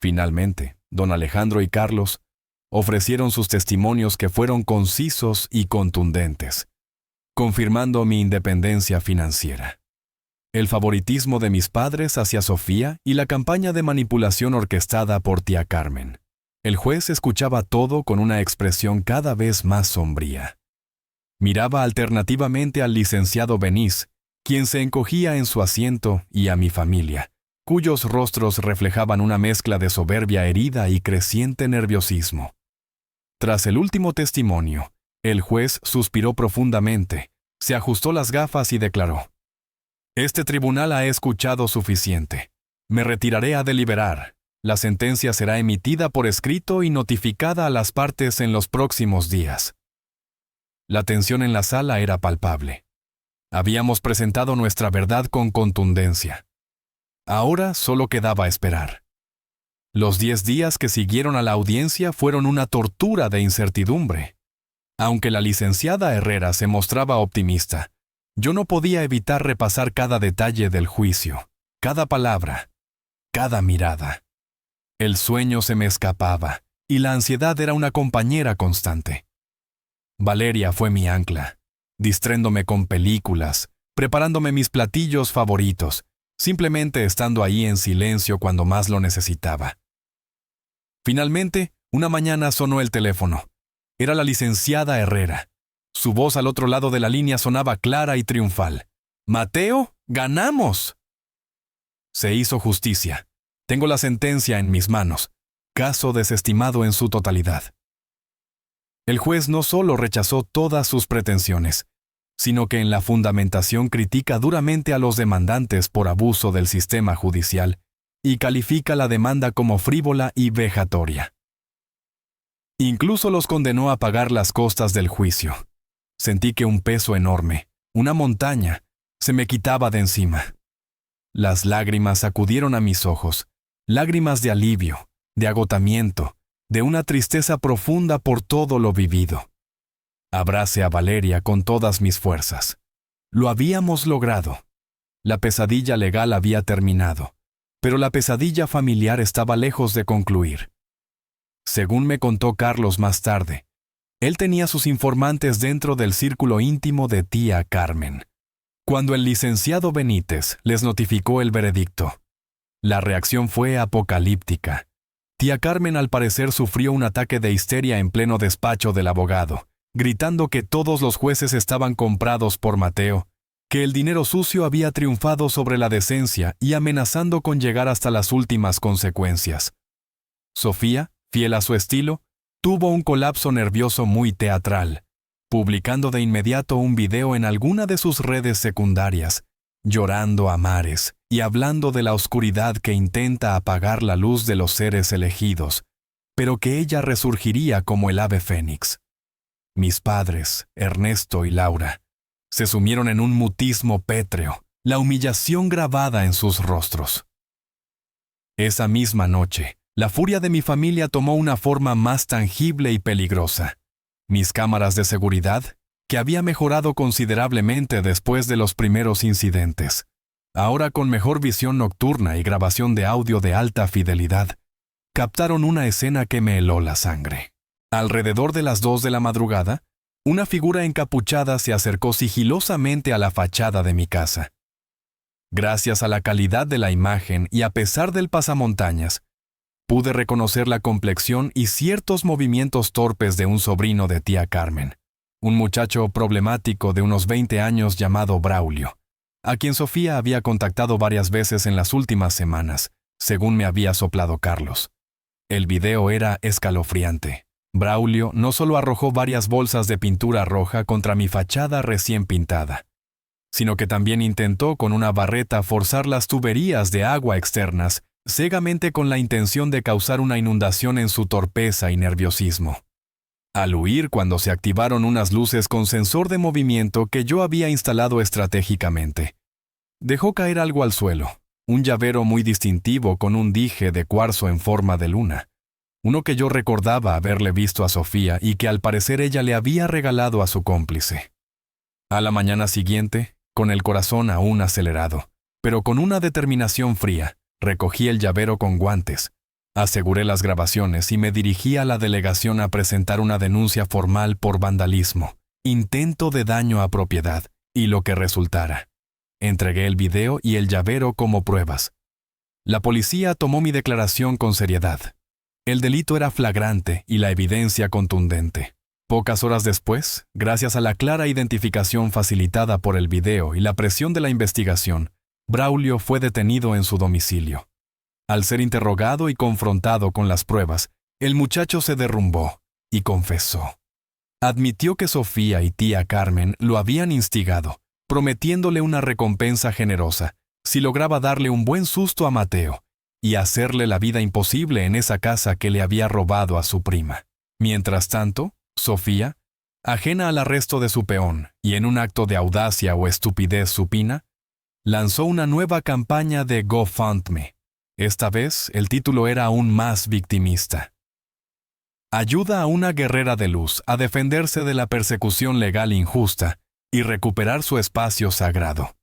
Finalmente, don Alejandro y Carlos ofrecieron sus testimonios, que fueron concisos y contundentes, confirmando mi independencia financiera, el favoritismo de mis padres hacia Sofía y la campaña de manipulación orquestada por tía Carmen. El juez escuchaba todo con una expresión cada vez más sombría. Miraba alternativamente al licenciado Beniz, quien se encogía en su asiento, y a mi familia, cuyos rostros reflejaban una mezcla de soberbia herida y creciente nerviosismo. Tras el último testimonio, el juez suspiró profundamente, se ajustó las gafas y declaró: «Este tribunal ha escuchado suficiente. Me retiraré a deliberar. La sentencia será emitida por escrito y notificada a las partes en los próximos días». La tensión en la sala era palpable. Habíamos presentado nuestra verdad con contundencia. Ahora solo quedaba esperar. Los 10 días que siguieron a la audiencia fueron una tortura de incertidumbre. Aunque la licenciada Herrera se mostraba optimista, yo no podía evitar repasar cada detalle del juicio, cada palabra, cada mirada. El sueño se me escapaba, y la ansiedad era una compañera constante. Valeria fue mi ancla, distréndome con películas, preparándome mis platillos favoritos, simplemente estando ahí en silencio cuando más lo necesitaba. Finalmente, una mañana sonó el teléfono. Era la licenciada Herrera. Su voz al otro lado de la línea sonaba clara y triunfal. «Mateo, ganamos». Se hizo justicia. Tengo la sentencia en mis manos. Caso desestimado en su totalidad. El juez no solo rechazó todas sus pretensiones, sino que en la fundamentación critica duramente a los demandantes por abuso del sistema judicial y califica la demanda como frívola y vejatoria. Incluso los condenó a pagar las costas del juicio. Sentí que un peso enorme, una montaña, se me quitaba de encima. Las lágrimas acudieron a mis ojos, lágrimas de alivio, de agotamiento, de una tristeza profunda por todo lo vivido. Abracé a Valeria con todas mis fuerzas. Lo habíamos logrado. La pesadilla legal había terminado. Pero la pesadilla familiar estaba lejos de concluir. Según me contó Carlos más tarde, él tenía sus informantes dentro del círculo íntimo de tía Carmen. Cuando el licenciado Benítez les notificó el veredicto, la reacción fue apocalíptica. Tía Carmen al parecer sufrió un ataque de histeria en pleno despacho del abogado, gritando que todos los jueces estaban comprados por Mateo, que el dinero sucio había triunfado sobre la decencia y amenazando con llegar hasta las últimas consecuencias. Sofía, fiel a su estilo, tuvo un colapso nervioso muy teatral, publicando de inmediato un video en alguna de sus redes secundarias, llorando a mares y hablando de la oscuridad que intenta apagar la luz de los seres elegidos, pero que ella resurgiría como el ave fénix. Mis padres, Ernesto y Laura, se sumieron en un mutismo pétreo, la humillación grabada en sus rostros. Esa misma noche, la furia de mi familia tomó una forma más tangible y peligrosa. Mis cámaras de seguridad, que había mejorado considerablemente después de los primeros incidentes, ahora con mejor visión nocturna y grabación de audio de alta fidelidad, captaron una escena que me heló la sangre. Alrededor de las 2 de la madrugada, una figura encapuchada se acercó sigilosamente a la fachada de mi casa. Gracias a la calidad de la imagen y a pesar del pasamontañas, pude reconocer la complexión y ciertos movimientos torpes de un sobrino de tía Carmen, un muchacho problemático de unos 20 años llamado Braulio, a quien Sofía había contactado varias veces en las últimas semanas, según me había soplado Carlos. El video era escalofriante. Braulio no solo arrojó varias bolsas de pintura roja contra mi fachada recién pintada, sino que también intentó con una barreta forzar las tuberías de agua externas, ciegamente con la intención de causar una inundación en su torpeza y nerviosismo. Al huir, cuando se activaron unas luces con sensor de movimiento que yo había instalado estratégicamente, dejó caer algo al suelo, un llavero muy distintivo con un dije de cuarzo en forma de luna, uno que yo recordaba haberle visto a Sofía y que al parecer ella le había regalado a su cómplice. A la mañana siguiente, con el corazón aún acelerado, pero con una determinación fría, recogí el llavero con guantes, aseguré las grabaciones y me dirigí a la delegación a presentar una denuncia formal por vandalismo, intento de daño a propiedad y lo que resultara. Entregué el video y el llavero como pruebas. La policía tomó mi declaración con seriedad. El delito era flagrante y la evidencia contundente. Pocas horas después, gracias a la clara identificación facilitada por el video y la presión de la investigación, Braulio fue detenido en su domicilio. Al ser interrogado y confrontado con las pruebas, el muchacho se derrumbó y confesó. Admitió que Sofía y tía Carmen lo habían instigado, prometiéndole una recompensa generosa si lograba darle un buen susto a Mateo y hacerle la vida imposible en esa casa que le había robado a su prima. Mientras tanto, Sofía, ajena al arresto de su peón y en un acto de audacia o estupidez supina, lanzó una nueva campaña de GoFundMe. Esta vez, el título era aún más victimista. Ayuda a una guerrera de luz a defenderse de la persecución legal injusta y recuperar su espacio sagrado.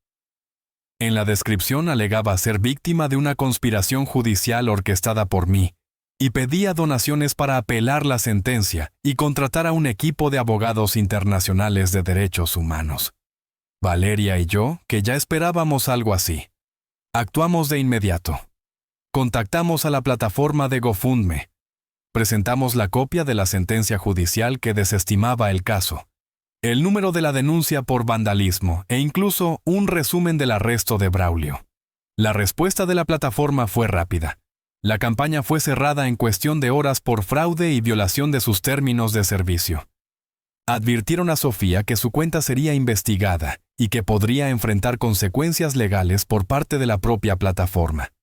En la descripción alegaba ser víctima de una conspiración judicial orquestada por mí y pedía donaciones para apelar la sentencia y contratar a un equipo de abogados internacionales de derechos humanos. Valeria y yo, que ya esperábamos algo así, actuamos de inmediato. Contactamos a la plataforma de GoFundMe. Presentamos la copia de la sentencia judicial que desestimaba el caso, el número de la denuncia por vandalismo e incluso un resumen del arresto de Braulio. La respuesta de la plataforma fue rápida. La campaña fue cerrada en cuestión de horas por fraude y violación de sus términos de servicio. Advirtieron a Sofía que su cuenta sería investigada y que podría enfrentar consecuencias legales por parte de la propia plataforma.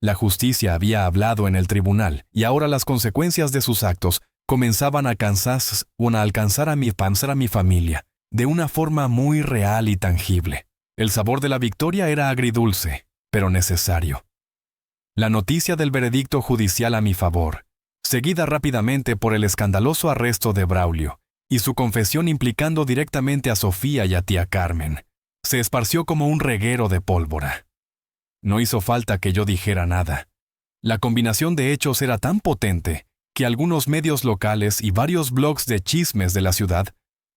La justicia había hablado en el tribunal y ahora las consecuencias de sus actos comenzaban a alcanzar a mi familia de una forma muy real y tangible. El sabor de la victoria era agridulce, pero necesario. La noticia del veredicto judicial a mi favor, seguida rápidamente por el escandaloso arresto de Braulio y su confesión implicando directamente a Sofía y a tía Carmen, se esparció como un reguero de pólvora. No hizo falta que yo dijera nada. La combinación de hechos era tan potente que algunos medios locales y varios blogs de chismes de la ciudad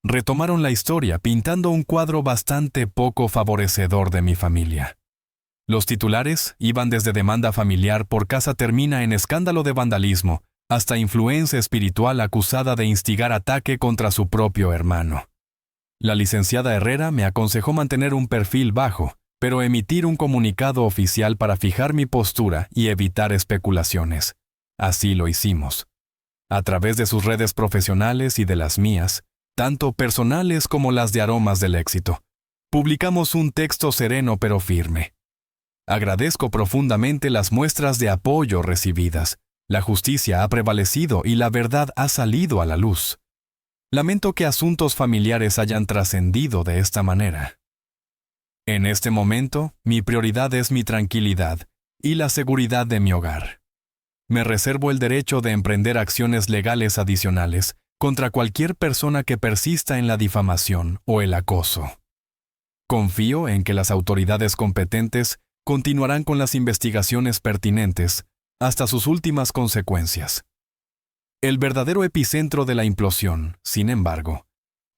retomaron la historia pintando un cuadro bastante poco favorecedor de mi familia. Los titulares iban desde demanda familiar por casa termina en escándalo de vandalismo hasta influencia espiritual acusada de instigar ataque contra su propio hermano. La licenciada Herrera me aconsejó mantener un perfil bajo, pero emitir un comunicado oficial para fijar mi postura y evitar especulaciones. Así lo hicimos. A través de sus redes profesionales y de las mías, tanto personales como las de Aromas del Éxito, publicamos un texto sereno pero firme. Agradezco profundamente las muestras de apoyo recibidas. La justicia ha prevalecido y la verdad ha salido a la luz. Lamento que asuntos familiares hayan trascendido de esta manera. En este momento, mi prioridad es mi tranquilidad y la seguridad de mi hogar. Me reservo el derecho de emprender acciones legales adicionales contra cualquier persona que persista en la difamación o el acoso. Confío en que las autoridades competentes continuarán con las investigaciones pertinentes hasta sus últimas consecuencias. El verdadero epicentro de la implosión, sin embargo,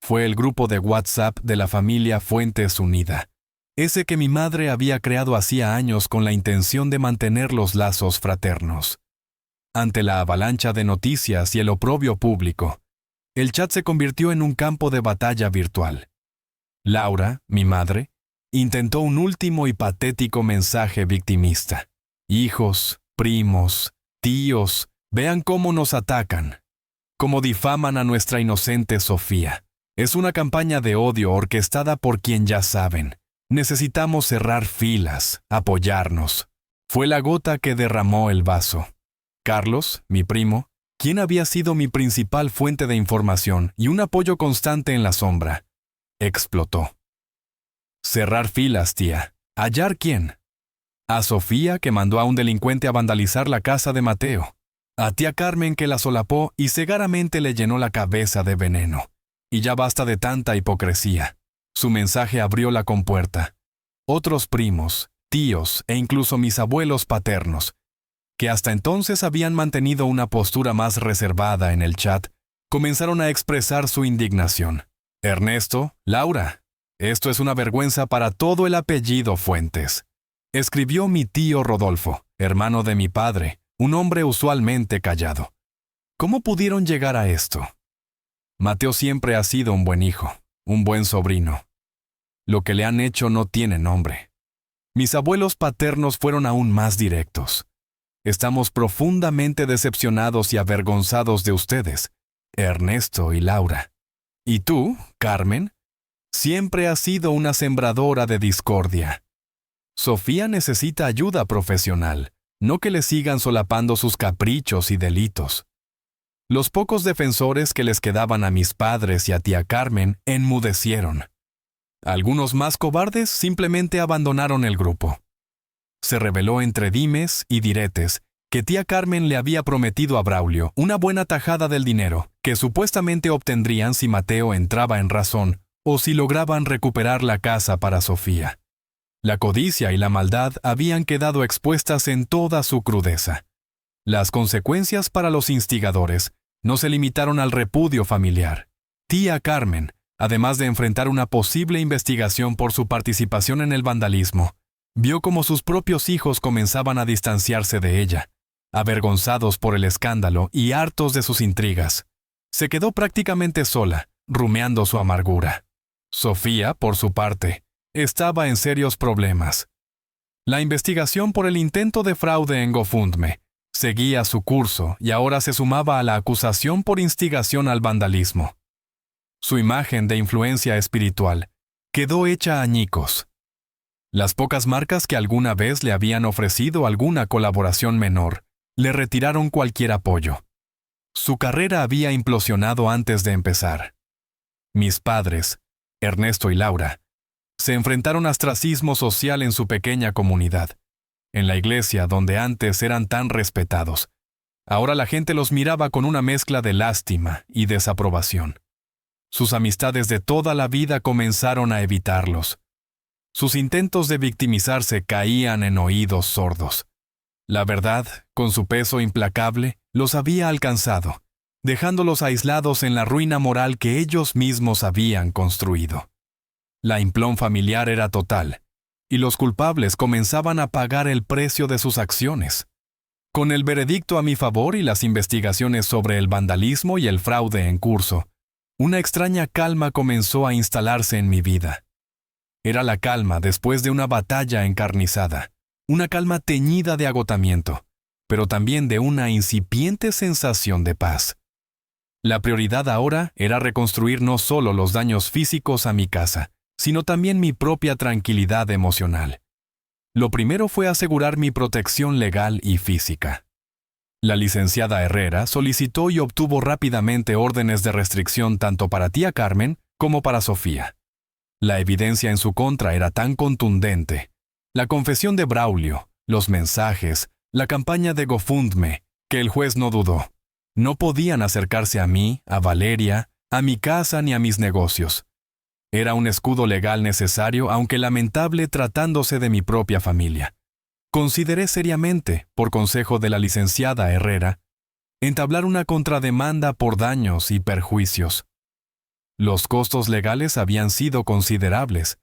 fue el grupo de WhatsApp de la familia Fuentes Unida, ese que mi madre había creado hacía años con la intención de mantener los lazos fraternos. Ante la avalancha de noticias y el oprobio público, el chat se convirtió en un campo de batalla virtual. Laura, mi madre, intentó un último y patético mensaje victimista. Hijos, primos, tíos, vean cómo nos atacan, cómo difaman a nuestra inocente Sofía. Es una campaña de odio orquestada por quien ya saben. Necesitamos cerrar filas, apoyarnos. Fue la gota que derramó el vaso. Carlos, mi primo, quien había sido mi principal fuente de información y un apoyo constante en la sombra, explotó. Cerrar filas, tía. ¿Hallar quién? A Sofía, que mandó a un delincuente a vandalizar la casa de Mateo. A tía Carmen, que la solapó y cegaramente le llenó la cabeza de veneno. Y ya basta de tanta hipocresía. Su mensaje abrió la compuerta. Otros primos, tíos e incluso mis abuelos paternos, que hasta entonces habían mantenido una postura más reservada en el chat, comenzaron a expresar su indignación. Ernesto, Laura, esto es una vergüenza para todo el apellido Fuentes. Escribió mi tío Rodolfo, hermano de mi padre, un hombre usualmente callado. ¿Cómo pudieron llegar a esto? Mateo siempre ha sido un buen hijo, un buen sobrino. Lo que le han hecho no tiene nombre. Mis abuelos paternos fueron aún más directos. Estamos profundamente decepcionados y avergonzados de ustedes, Ernesto y Laura. ¿Y tú, Carmen? Siempre has sido una sembradora de discordia. Sofía necesita ayuda profesional, no que le sigan solapando sus caprichos y delitos. Los pocos defensores que les quedaban a mis padres y a tía Carmen enmudecieron. Algunos más cobardes simplemente abandonaron el grupo. Se reveló entre dimes y diretes que tía Carmen le había prometido a Braulio una buena tajada del dinero que supuestamente obtendrían si Mateo entraba en razón o si lograban recuperar la casa para Sofía. La codicia y la maldad habían quedado expuestas en toda su crudeza. Las consecuencias para los instigadores no se limitaron al repudio familiar. Tía Carmen, además de enfrentar una posible investigación por su participación en el vandalismo, vio cómo sus propios hijos comenzaban a distanciarse de ella, avergonzados por el escándalo y hartos de sus intrigas. Se quedó prácticamente sola, rumiando su amargura. Sofía, por su parte, estaba en serios problemas. La investigación por el intento de fraude en GoFundMe seguía su curso y ahora se sumaba a la acusación por instigación al vandalismo. Su imagen de influencia espiritual quedó hecha añicos. Las pocas marcas que alguna vez le habían ofrecido alguna colaboración menor le retiraron cualquier apoyo. Su carrera había implosionado antes de empezar. Mis padres, Ernesto y Laura, se enfrentaron a ostracismo social en su pequeña comunidad. En la iglesia, donde antes eran tan respetados, ahora la gente los miraba con una mezcla de lástima y desaprobación. Sus amistades de toda la vida comenzaron a evitarlos. Sus intentos de victimizarse caían en oídos sordos. La verdad, con su peso implacable, los había alcanzado, dejándolos aislados en la ruina moral que ellos mismos habían construido. La implón familiar era total, y los culpables comenzaban a pagar el precio de sus acciones. Con el veredicto a mi favor y las investigaciones sobre el vandalismo y el fraude en curso, una extraña calma comenzó a instalarse en mi vida. Era la calma después de una batalla encarnizada, una calma teñida de agotamiento, pero también de una incipiente sensación de paz. La prioridad ahora era reconstruir no solo los daños físicos a mi casa, sino también mi propia tranquilidad emocional. Lo primero fue asegurar mi protección legal y física. La licenciada Herrera solicitó y obtuvo rápidamente órdenes de restricción tanto para tía Carmen como para Sofía. La evidencia en su contra era tan contundente. La confesión de Braulio, los mensajes, la campaña de GoFundMe, que el juez no dudó. No podían acercarse a mí, a Valeria, a mi casa ni a mis negocios. Era un escudo legal necesario, aunque lamentable tratándose de mi propia familia. Consideré seriamente, por consejo de la licenciada Herrera, entablar una contrademanda por daños y perjuicios. Los costos legales habían sido considerables.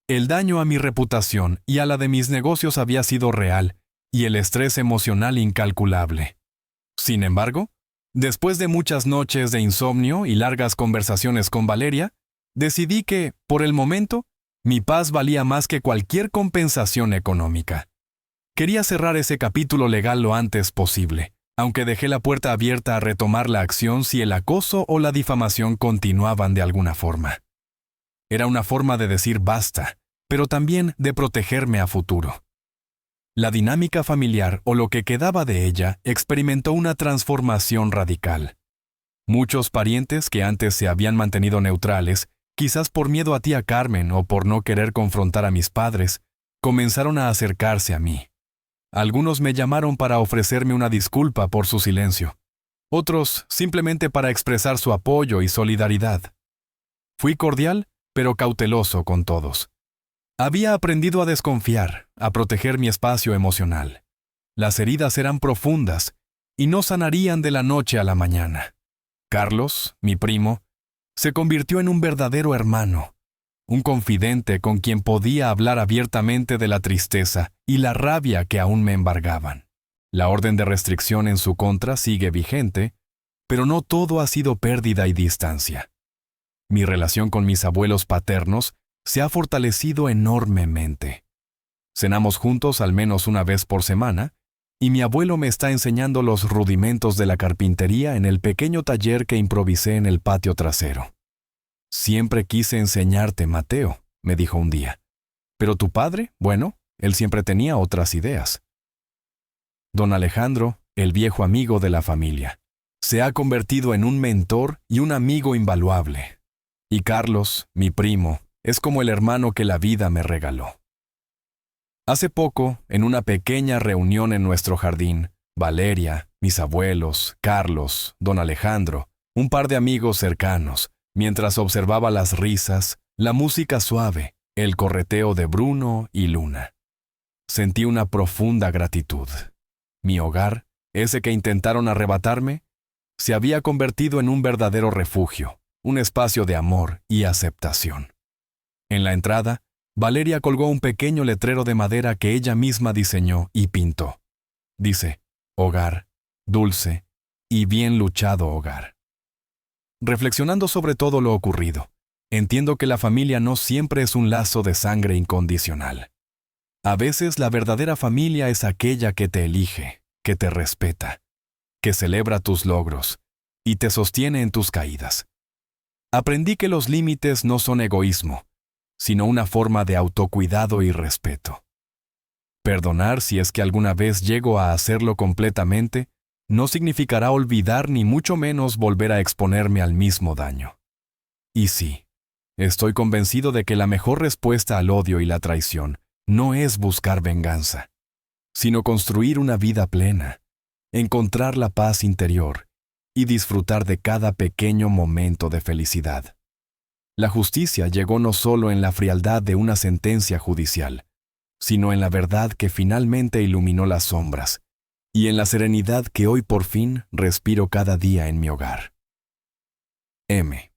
El daño a mi reputación y a la de mis negocios había sido real, y el estrés emocional incalculable. Sin embargo, después de muchas noches de insomnio y largas conversaciones con Valeria, decidí que, por el momento, mi paz valía más que cualquier compensación económica. Quería cerrar ese capítulo legal lo antes posible, aunque dejé la puerta abierta a retomar la acción si el acoso o la difamación continuaban de alguna forma. Era una forma de decir basta, pero también de protegerme a futuro. La dinámica familiar, o lo que quedaba de ella, experimentó una transformación radical. Muchos parientes que antes se habían mantenido neutrales, quizás por miedo a tía Carmen o por no querer confrontar a mis padres, comenzaron a acercarse a mí. Algunos me llamaron para ofrecerme una disculpa por su silencio. Otros simplemente para expresar su apoyo y solidaridad. Fui cordial, pero cauteloso con todos. Había aprendido a desconfiar, a proteger mi espacio emocional. Las heridas eran profundas y no sanarían de la noche a la mañana. Carlos, mi primo, se convirtió en un verdadero hermano, un confidente con quien podía hablar abiertamente de la tristeza y la rabia que aún me embargaban. La orden de restricción en su contra sigue vigente, pero no todo ha sido pérdida y distancia. Mi relación con mis abuelos paternos se ha fortalecido enormemente. Cenamos juntos al menos una vez por semana, y mi abuelo me está enseñando los rudimentos de la carpintería en el pequeño taller que improvisé en el patio trasero. Siempre quise enseñarte, Mateo, me dijo un día. Pero tu padre, bueno, él siempre tenía otras ideas. Don Alejandro, el viejo amigo de la familia, se ha convertido en un mentor y un amigo invaluable. Y Carlos, mi primo, es como el hermano que la vida me regaló. Hace poco, en una pequeña reunión en nuestro jardín, Valeria, mis abuelos, Carlos, don Alejandro, un par de amigos cercanos, mientras observaba las risas, la música suave, el correteo de Bruno y Luna. Sentí una profunda gratitud. Mi hogar, ese que intentaron arrebatarme, se había convertido en un verdadero refugio, un espacio de amor y aceptación. En la entrada, Valeria colgó un pequeño letrero de madera que ella misma diseñó y pintó. Dice, hogar, dulce y bien luchado hogar. Reflexionando sobre todo lo ocurrido, entiendo que la familia no siempre es un lazo de sangre incondicional. A veces la verdadera familia es aquella que te elige, que te respeta, que celebra tus logros y te sostiene en tus caídas. Aprendí que los límites no son egoísmo, sino una forma de autocuidado y respeto. Perdonar, si es que alguna vez llego a hacerlo completamente, no significará olvidar ni mucho menos volver a exponerme al mismo daño. Y sí, estoy convencido de que la mejor respuesta al odio y la traición no es buscar venganza, sino construir una vida plena, encontrar la paz interior y disfrutar de cada pequeño momento de felicidad. La justicia llegó no solo en la frialdad de una sentencia judicial, sino en la verdad que finalmente iluminó las sombras, y en la serenidad que hoy por fin respiro cada día en mi hogar. M.